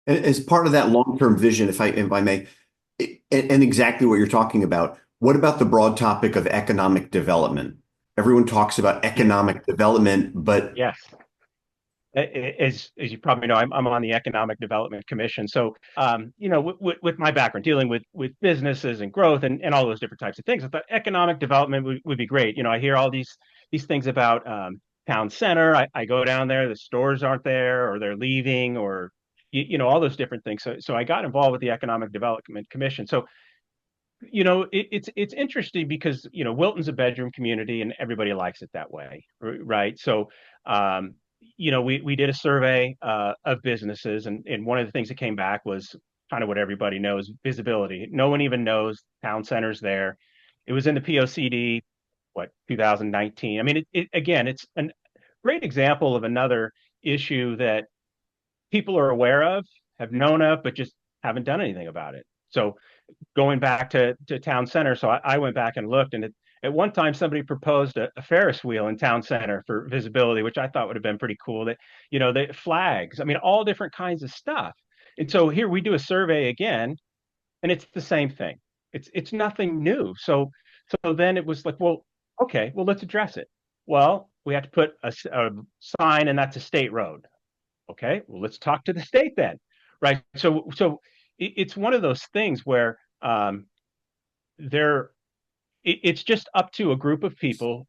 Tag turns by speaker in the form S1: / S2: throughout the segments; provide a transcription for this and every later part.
S1: As part of that long-term vision, if I may, and exactly what you're talking about, what about the broad topic of economic development? Everyone talks about
S2: Yeah.
S1: economic development, but
S2: Yes. As you probably know, I'm on the Economic Development Commission. So, with my background dealing with businesses and growth and all those different types of things, I thought economic development would be great. I hear all these things about town center. I go down there, the stores aren't there, or they're leaving, or all those different things. So I got involved with the Economic Development Commission. So, it's interesting because Wilton's a bedroom community and everybody likes it that way, right? So, um, we did a survey of businesses, and one of the things that came back was kind of what everybody knows: visibility. No one even knows town centers there. It was in the POCD, what, 2019. I mean, again, it's a great example of another issue that people are aware of, have known of, but just haven't done anything about it. So going back to town center. So I went back and looked, and at one time somebody proposed a Ferris wheel in town center for visibility, which I thought would have been pretty cool. That the flags, I mean, all different kinds of stuff. And so here we do a survey again, and it's the same thing. It's nothing new. So then it was like, well, okay, well, let's address it. Well, we have to put a sign, and that's a state road. Okay, well, let's talk to the state then, right? So it's one of those things where they're it's just up to a group of people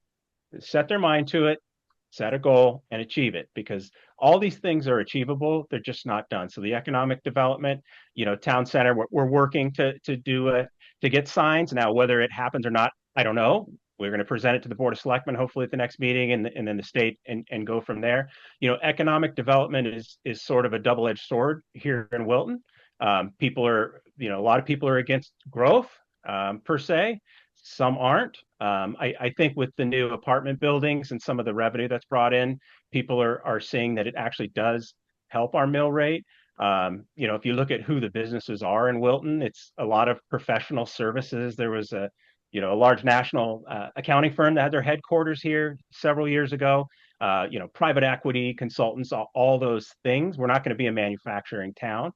S2: to set their mind to it, set a goal, and achieve it. Because all these things are achievable, they're just not done. So the economic development, town center, we're working to do to get signs now. Whether it happens or not, I don't know. We're going to present it to the Board of Selectmen, hopefully at the next meeting, and then the state, and go from there. Economic development is sort of a double-edged sword here in Wilton. People are, a lot of people are against growth per se. Some aren't. I think with the new apartment buildings and some of the revenue that's brought in, people are seeing that it actually does help our mill rate. If you look at who the businesses are in Wilton, it's a lot of professional services. There was a large national accounting firm that had their headquarters here several years ago. Private equity consultants, all those things. We're not going to be a manufacturing town.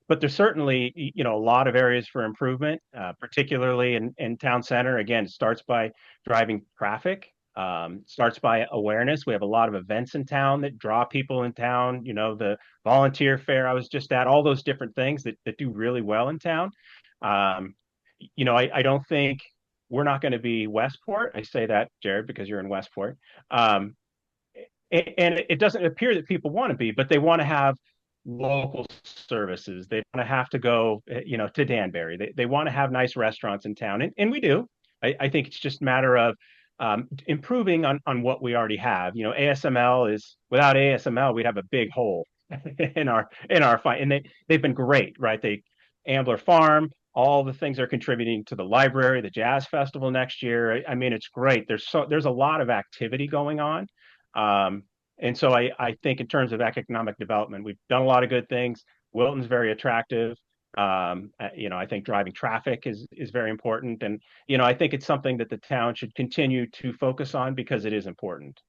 S2: But there's certainly a lot of areas for improvement, particularly in town center. Again, it starts by driving traffic, starts by awareness. We have a lot of events in town that draw people in town. The volunteer fair I was just at, all those different things that do really well in town. Um, I don't think we're not going to be Westport. I say that, Jared, because you're in Westport. Um, and it doesn't appear that people want to be, but they want to have local services. They want to have to go, to Danbury. They want to have nice restaurants in town, and we do. I think it's just a matter of improving on what we already have. ASML is without ASML, we'd have a big hole in our fight. And they've been great, right? Ambler Farm, all the things are contributing to the library, the jazz festival next year. I mean, it's great. There's a lot of activity going on. Um, and so I think in terms of economic development, we've done a lot of good things. Wilton's very attractive. I think driving traffic is very important. And, I think it's something that the town should continue to focus on because it is important.